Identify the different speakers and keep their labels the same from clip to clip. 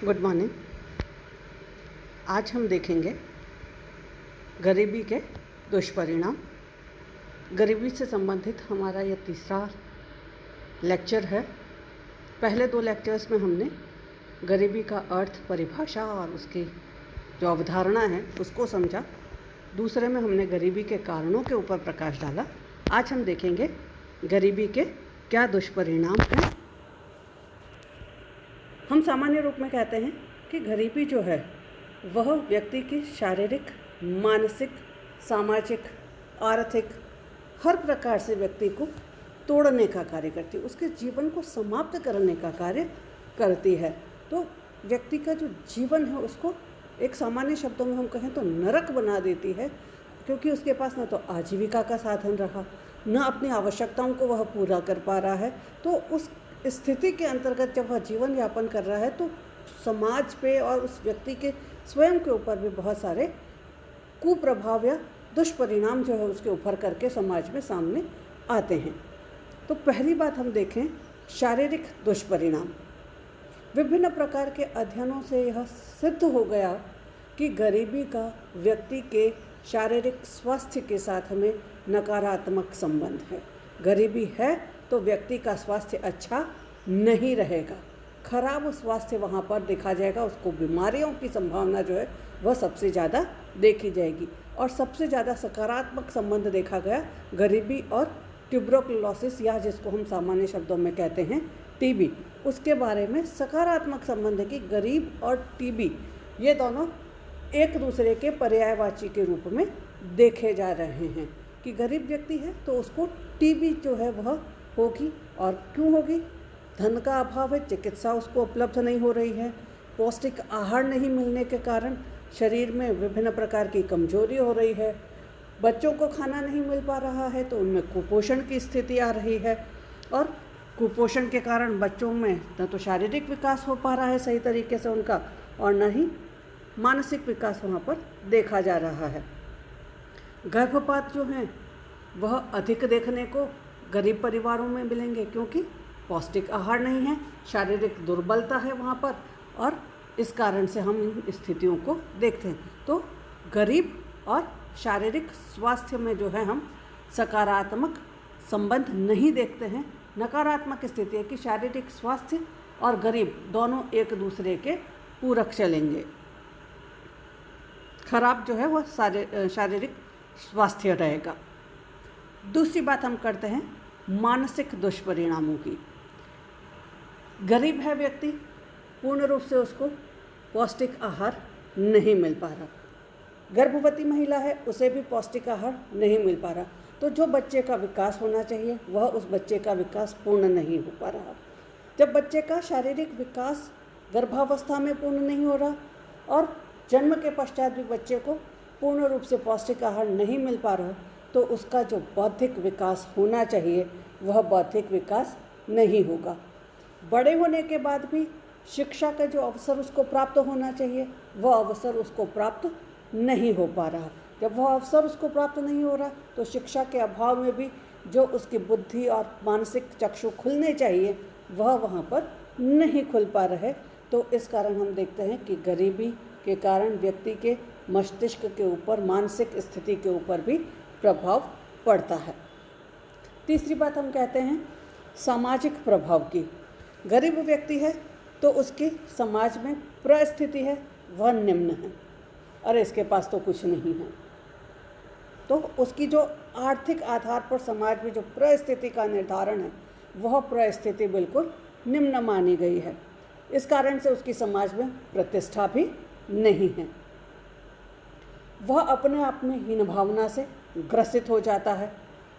Speaker 1: Good morning. आज हम देखेंगे गरीबी के दुष्परिणाम। गरीबी से संबंधित हमारा यह तीसरा लेक्चर है। पहले दो लेक्चर्स में हमने गरीबी का अर्थ, परिभाषा और उसकी जो अवधारणा है उसको समझा। दूसरे में हमने गरीबी के कारणों के ऊपर प्रकाश डाला। आज हम देखेंगे गरीबी के क्या दुष्परिणाम हैं। हम सामान्य रूप में कहते हैं कि गरीबी जो है वह व्यक्ति की शारीरिक, मानसिक, सामाजिक, आर्थिक हर प्रकार से व्यक्ति को तोड़ने का कार्य करती है, उसके जीवन को समाप्त करने का कार्य करती है। तो व्यक्ति का जो जीवन है उसको एक सामान्य शब्दों में हम कहें तो नरक बना देती है, क्योंकि उसके पास न तो आजीविका का साधन रहा, न अपनी आवश्यकताओं को वह पूरा कर पा रहा है। तो उस स्थिति के अंतर्गत जब वह जीवन यापन कर रहा है तो समाज पे और उस व्यक्ति के स्वयं के ऊपर भी बहुत सारे कुप्रभाव या दुष्परिणाम जो है उसके ऊपर करके समाज में सामने आते हैं। तो पहली बात हम देखें शारीरिक दुष्परिणाम। विभिन्न प्रकार के अध्ययनों से यह सिद्ध हो गया कि गरीबी का व्यक्ति के शारीरिक स्वास्थ्य के साथ में नकारात्मक संबंध है। गरीबी है तो व्यक्ति का स्वास्थ्य अच्छा नहीं रहेगा, खराब स्वास्थ्य वहाँ पर देखा जाएगा। उसको बीमारियों की संभावना जो है वह सबसे ज़्यादा देखी जाएगी। और सबसे ज़्यादा सकारात्मक संबंध देखा गया गरीबी और ट्यूबरकुलोसिस, या जिसको हम सामान्य शब्दों में कहते हैं टीबी। उसके बारे में सकारात्मक संबंध है कि गरीब और टीबी ये दोनों एक दूसरे के पर्यायवाची के रूप में देखे जा रहे हैं कि गरीब व्यक्ति है तो उसको टीबी जो है वह होगी। और क्यों होगी? धन का अभाव है, चिकित्सा उसको उपलब्ध नहीं हो रही है, पौष्टिक आहार नहीं मिलने के कारण शरीर में विभिन्न प्रकार की कमजोरी हो रही है, बच्चों को खाना नहीं मिल पा रहा है तो उनमें कुपोषण की स्थिति आ रही है। और कुपोषण के कारण बच्चों में न तो शारीरिक विकास हो पा रहा है सही तरीके से उनका, और न ही मानसिक विकास वहाँ पर देखा जा रहा है। गर्भपात जो हैं वह अधिक देखने को गरीब परिवारों में मिलेंगे, क्योंकि पौष्टिक आहार नहीं है, शारीरिक दुर्बलता है वहाँ पर, और इस कारण से हम इन स्थितियों को देखते हैं। तो गरीब और शारीरिक स्वास्थ्य में जो है हम सकारात्मक संबंध नहीं देखते हैं। नकारात्मक स्थिति है कि शारीरिक स्वास्थ्य और गरीब दोनों एक दूसरे के पूरक चलेंगे। खराब जो है वह शारीरिक स्वास्थ्य रहेगा। दूसरी बात हम करते हैं मानसिक दुष्परिणामों की। गरीब है व्यक्ति, पूर्ण रूप से उसको पौष्टिक आहार नहीं मिल पा रहा। गर्भवती महिला है, उसे भी पौष्टिक आहार नहीं मिल पा रहा। तो जो बच्चे का विकास होना चाहिए वह उस बच्चे का विकास पूर्ण नहीं हो पा रहा। जब बच्चे का शारीरिक विकास गर्भावस्था में पूर्ण नहीं हो रहा और जन्म के पश्चात भी बच्चे को पूर्ण रूप से पौष्टिक आहार नहीं मिल पा रहा, तो उसका जो बौद्धिक विकास होना चाहिए वह बौद्धिक विकास नहीं होगा। बड़े होने के बाद भी शिक्षा का जो अवसर उसको प्राप्त होना चाहिए वह अवसर उसको प्राप्त नहीं हो पा रहा। जब वह अवसर उसको प्राप्त नहीं हो रहा तो शिक्षा के अभाव में भी जो उसकी बुद्धि और मानसिक चक्षु खुलने चाहिए वह वहाँ पर नहीं खुल पा रहे। तो इस कारण हम देखते हैं कि गरीबी के कारण व्यक्ति के मस्तिष्क के ऊपर, मानसिक स्थिति के ऊपर भी प्रभाव पड़ता है। तीसरी बात हम कहते हैं सामाजिक प्रभाव की। गरीब व्यक्ति है तो उसकी समाज में परिस्थिति है वह निम्न है, अरे इसके पास तो कुछ नहीं है, तो उसकी जो आर्थिक आधार पर समाज में जो परिस्थिति का निर्धारण है वह परिस्थिति बिल्कुल निम्न मानी गई है। इस कारण से उसकी समाज में प्रतिष्ठा भी नहीं है। वह अपने आप में हीन भावना से ग्रसित हो जाता है,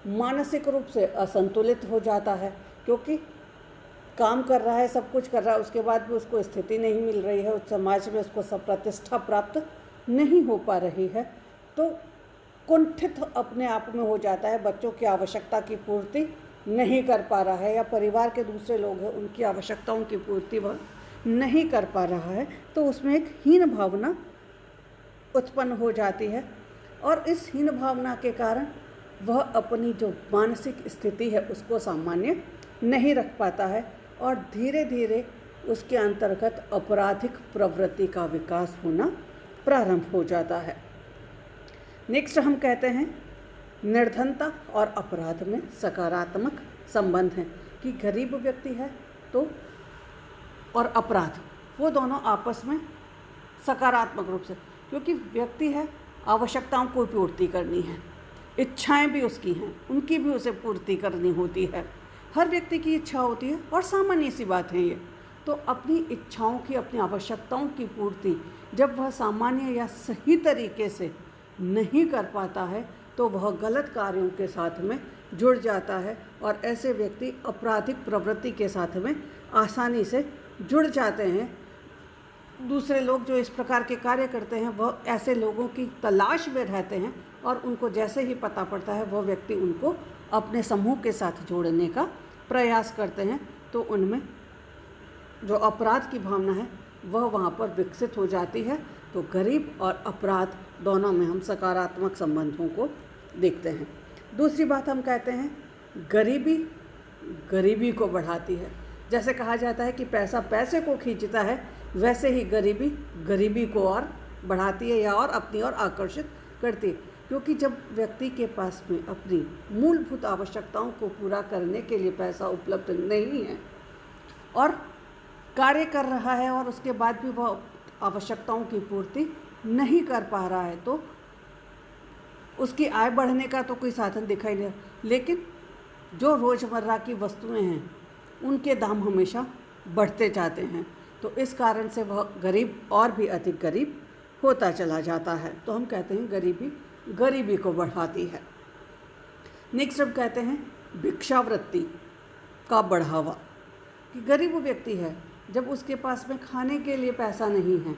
Speaker 1: मानसिक रूप से असंतुलित हो जाता है, क्योंकि काम कर रहा है, सब कुछ कर रहा है, उसके बाद भी उसको स्थिति नहीं मिल रही है, उस समाज में उसको सब प्रतिष्ठा प्राप्त नहीं हो पा रही है। तो कुंठित अपने आप में हो जाता है, बच्चों की आवश्यकता की पूर्ति नहीं कर पा रहा है, या परिवार के दूसरे लोग हैं उनकी आवश्यकताओं की पूर्ति वह नहीं कर पा रहा है, तो उसमें एक हीन भावना उत्पन्न हो जाती है। और इस हीन भावना के कारण वह अपनी जो मानसिक स्थिति है उसको सामान्य नहीं रख पाता है, और धीरे धीरे उसके अंतर्गत आपराधिक प्रवृत्ति का विकास होना प्रारंभ हो जाता है। नेक्स्ट हम कहते हैं निर्धनता और अपराध में सकारात्मक संबंध है कि गरीब व्यक्ति है तो और अपराध वो दोनों आपस में सकारात्मक रूप से, क्योंकि व्यक्ति है आवश्यकताओं को पूर्ति करनी है, इच्छाएं भी उसकी हैं, उनकी भी उसे पूर्ति करनी होती है। हर व्यक्ति की इच्छा होती है और सामान्य सी बात है ये। तो अपनी इच्छाओं की, अपनी आवश्यकताओं की पूर्ति जब वह सामान्य या सही तरीके से नहीं कर पाता है तो वह गलत कार्यों के साथ में जुड़ जाता है और ऐसे व्यक्ति आपराधिक प्रवृत्ति के साथ में आसानी से जुड़ जाते हैं। दूसरे लोग जो इस प्रकार के कार्य करते हैं वह ऐसे लोगों की तलाश में रहते हैं और उनको जैसे ही पता पड़ता है वह व्यक्ति उनको अपने समूह के साथ जोड़ने का प्रयास करते हैं, तो उनमें जो अपराध की भावना है वह वहाँ पर विकसित हो जाती है। तो गरीब और अपराध दोनों में हम सकारात्मक संबंधों को देखते हैं। दूसरी बात हम कहते हैं गरीबी गरीबी को बढ़ाती है। जैसे कहा जाता है कि पैसा पैसे को खींचता है, वैसे ही गरीबी गरीबी को और बढ़ाती है या और अपनी ओर आकर्षित करती है। क्योंकि जब व्यक्ति के पास में अपनी मूलभूत आवश्यकताओं को पूरा करने के लिए पैसा उपलब्ध नहीं है और कार्य कर रहा है और उसके बाद भी वह आवश्यकताओं की पूर्ति नहीं कर पा रहा है, तो उसकी आय बढ़ने का तो कोई साधन दिखाई नहीं। लेकिन जो रोज़मर्रा की वस्तुएं हैं उनके दाम हमेशा बढ़ते जाते हैं, तो इस कारण से वह गरीब और भी अधिक गरीब होता चला जाता है। तो हम कहते हैं गरीबी गरीबी को बढ़ाती है। नेक्स्ट हम कहते हैं भिक्षावृत्ति का बढ़ावा, कि गरीब व्यक्ति है जब उसके पास में खाने के लिए पैसा नहीं है,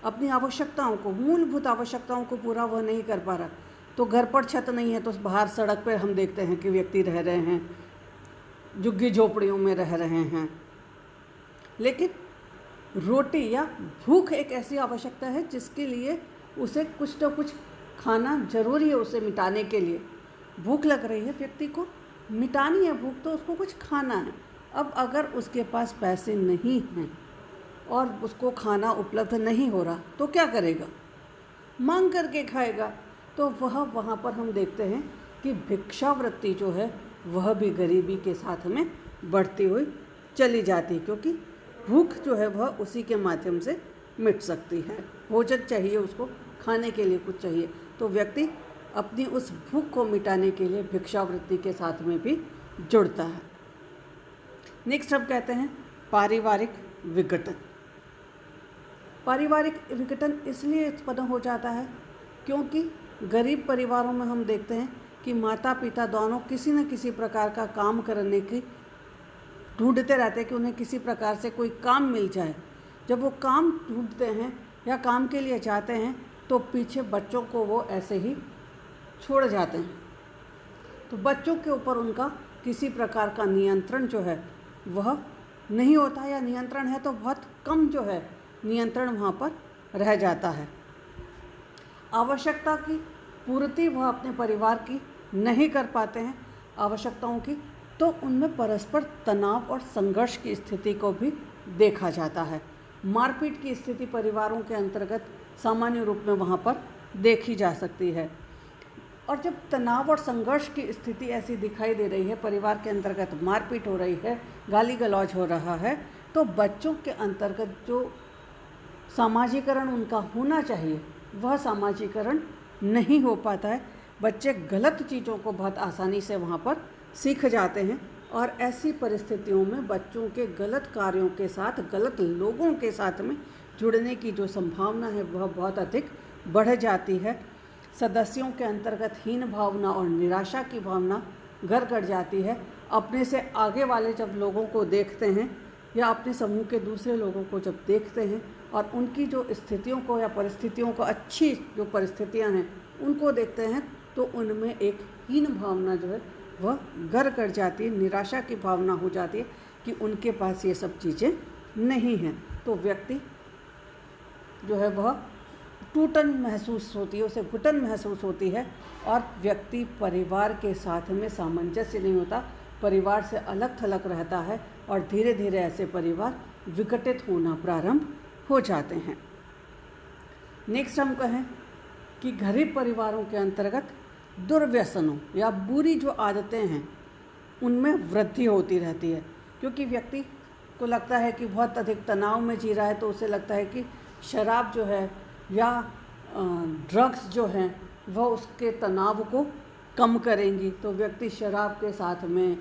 Speaker 1: अपनी आवश्यकताओं को, मूलभूत आवश्यकताओं को पूरा वह नहीं कर पा रहा, तो घर पर छत नहीं है तो बाहर सड़क पर हम देखते हैं कि व्यक्ति रह रहे हैं, झुग्गी झोपड़ियों में रह रहे हैं। लेकिन रोटी या भूख एक ऐसी आवश्यकता है जिसके लिए उसे कुछ न कुछ खाना जरूरी है। उसे मिटाने के लिए भूख लग रही है, व्यक्ति को मिटानी है भूख, तो उसको कुछ खाना है। अब अगर उसके पास पैसे नहीं हैं और उसको खाना उपलब्ध नहीं हो रहा तो क्या करेगा? मांग करके खाएगा। तो वह वहाँ पर हम देखते हैं कि भिक्षावृत्ति जो है वह भी गरीबी के साथ में बढ़ती हुई चली जाती है, क्योंकि भूख जो है वह उसी के माध्यम से मिट सकती है। भोजन चाहिए, उसको खाने के लिए कुछ चाहिए, तो व्यक्ति अपनी उस भूख को मिटाने के लिए भिक्षावृत्ति के साथ में भी जुड़ता है। नेक्स्ट हम कहते हैं पारिवारिक विघटन। पारिवारिक विघटन इसलिए उत्पन्न हो जाता है क्योंकि गरीब परिवारों में हम देखते हैं कि माता पिता दोनों किसी न किसी प्रकार का काम करने की ढूंढते रहते हैं कि उन्हें किसी प्रकार से कोई काम मिल जाए। जब वो काम ढूंढते हैं या काम के लिए जाते हैं तो पीछे बच्चों को वो ऐसे ही छोड़ जाते हैं, तो बच्चों के ऊपर उनका किसी प्रकार का नियंत्रण जो है वह नहीं होता, या नियंत्रण है तो बहुत कम जो है नियंत्रण वहाँ पर रह जाता है। आवश्यकता की पूर्ति वह अपने परिवार की नहीं कर पाते हैं आवश्यकताओं की, तो उनमें परस्पर तनाव और संघर्ष की स्थिति को भी देखा जाता है। मारपीट की स्थिति परिवारों के अंतर्गत सामान्य रूप में वहाँ पर देखी जा सकती है। और जब तनाव और संघर्ष की स्थिति ऐसी दिखाई दे रही है, परिवार के अंतर्गत मारपीट हो रही है, गाली गलौज हो रहा है, तो बच्चों के अंतर्गत जो सामाजिकरण उनका होना चाहिए वह सामाजिकरण नहीं हो पाता है। बच्चे गलत चीज़ों को बहुत आसानी से वहाँ पर सीख जाते हैं और ऐसी परिस्थितियों में बच्चों के गलत कार्यों के साथ, गलत लोगों के साथ में जुड़ने की जो संभावना है वह बहुत अधिक बढ़ जाती है। सदस्यों के अंतर्गत हीन भावना और निराशा की भावना घर कर जाती है। अपने से आगे वाले जब लोगों को देखते हैं या अपने समूह के दूसरे लोगों को जब देखते हैं और उनकी जो स्थितियों को या परिस्थितियों को, अच्छी जो परिस्थितियां हैं उनको देखते हैं, तो उनमें एक हीन भावना जो है वह घर कर जाती है, निराशा की भावना हो जाती है कि उनके पास ये सब चीज़ें नहीं हैं। तो व्यक्ति जो है वह टूटन महसूस होती है, उसे घुटन महसूस होती है और व्यक्ति परिवार के साथ में सामंजस्य नहीं होता, परिवार से अलग थलग रहता है और धीरे धीरे ऐसे परिवार विघटित होना प्रारंभ हो जाते हैं। नेक्स्ट हम कहें कि गरीब परिवारों के अंतर्गत दुर्व्यसनों या बुरी जो आदतें हैं उनमें वृद्धि होती रहती है, क्योंकि व्यक्ति को लगता है कि बहुत अधिक तनाव में जी रहा है, तो उसे लगता है कि शराब जो है या ड्रग्स जो हैं वह उसके तनाव को कम करेंगी। तो व्यक्ति शराब के साथ में,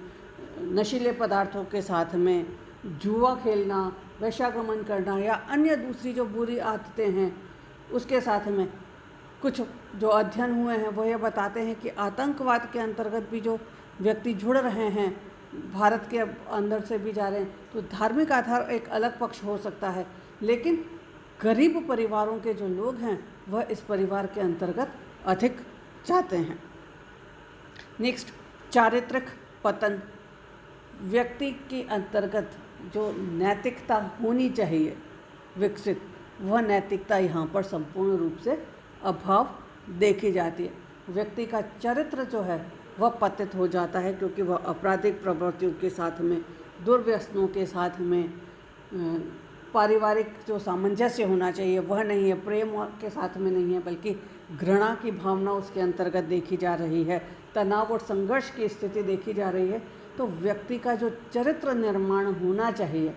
Speaker 1: नशीले पदार्थों के साथ में, जुआ खेलना, वैश्यागमन करना या अन्य दूसरी जो बुरी आदतें हैं उसके साथ में, कुछ जो अध्ययन हुए हैं वो ये बताते हैं कि आतंकवाद के अंतर्गत भी जो व्यक्ति जुड़ रहे हैं, भारत के अंदर से भी जा रहे हैं, तो धार्मिक आधार एक अलग पक्ष हो सकता है, लेकिन गरीब परिवारों के जो लोग हैं वह इस परिवार के अंतर्गत अधिक जाते हैं। नेक्स्ट, चारित्रिक पतन। व्यक्ति के अंतर्गत जो नैतिकता होनी चाहिए विकसित, वह नैतिकता यहाँ पर संपूर्ण रूप से अभाव देखी जाती है। व्यक्ति का चरित्र जो है वह पतित हो जाता है, क्योंकि वह आपराधिक प्रवृत्तियों के साथ में, दुर्व्यसनों के साथ में, पारिवारिक जो सामंजस्य होना चाहिए वह नहीं है, प्रेम के साथ में नहीं है, बल्कि घृणा की भावना उसके अंतर्गत देखी जा रही है, तनाव और संघर्ष की स्थिति देखी जा रही है। तो व्यक्ति का जो चरित्र निर्माण होना चाहिए,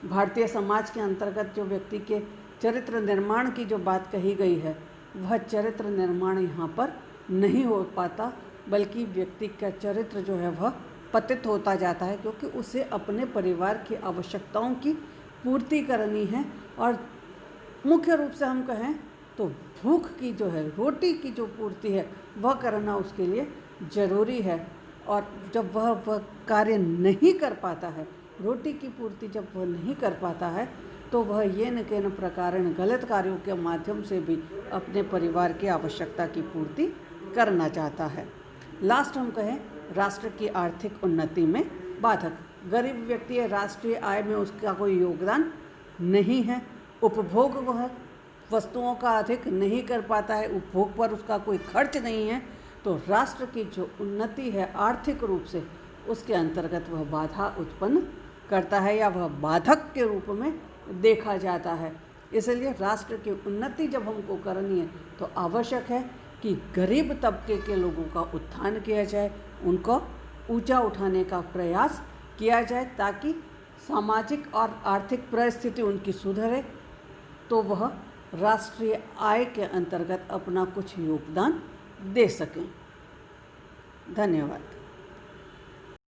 Speaker 1: भारतीय समाज के अंतर्गत जो व्यक्ति के चरित्र निर्माण की जो बात कही गई है, वह चरित्र निर्माण यहाँ पर नहीं हो पाता, बल्कि व्यक्ति का चरित्र जो है वह पतित होता जाता है, क्योंकि उसे अपने परिवार की आवश्यकताओं की पूर्ति करनी है। और मुख्य रूप से हम कहें तो भूख की जो है, रोटी की जो पूर्ति है वह करना उसके लिए ज़रूरी है। और जब वह कार्य नहीं कर पाता है, रोटी की पूर्ति जब वह नहीं कर पाता है, तो वह ये न केन प्रकारेण गलत कार्यों के माध्यम से भी अपने परिवार की आवश्यकता की पूर्ति करना चाहता है। लास्ट हम कहें, राष्ट्र की आर्थिक उन्नति में बाधक। गरीब व्यक्ति है, राष्ट्रीय आय में उसका कोई योगदान नहीं है, उपभोग वह वस्तुओं का अधिक नहीं कर पाता है, उपभोग पर उसका कोई खर्च नहीं है, तो राष्ट्र की जो उन्नति है आर्थिक रूप से, उसके अंतर्गत वह बाधा उत्पन्न करता है या वह बाधक के रूप में देखा जाता है। इसलिए राष्ट्र की उन्नति जब हमको करनी है तो आवश्यक है कि गरीब तबके के लोगों का उत्थान किया जाए, उनको ऊंचा उठाने का प्रयास किया जाए, ताकि सामाजिक और आर्थिक परिस्थिति उनकी सुधरे, तो वह राष्ट्रीय आय के अंतर्गत अपना कुछ योगदान दे सकें। धन्यवाद।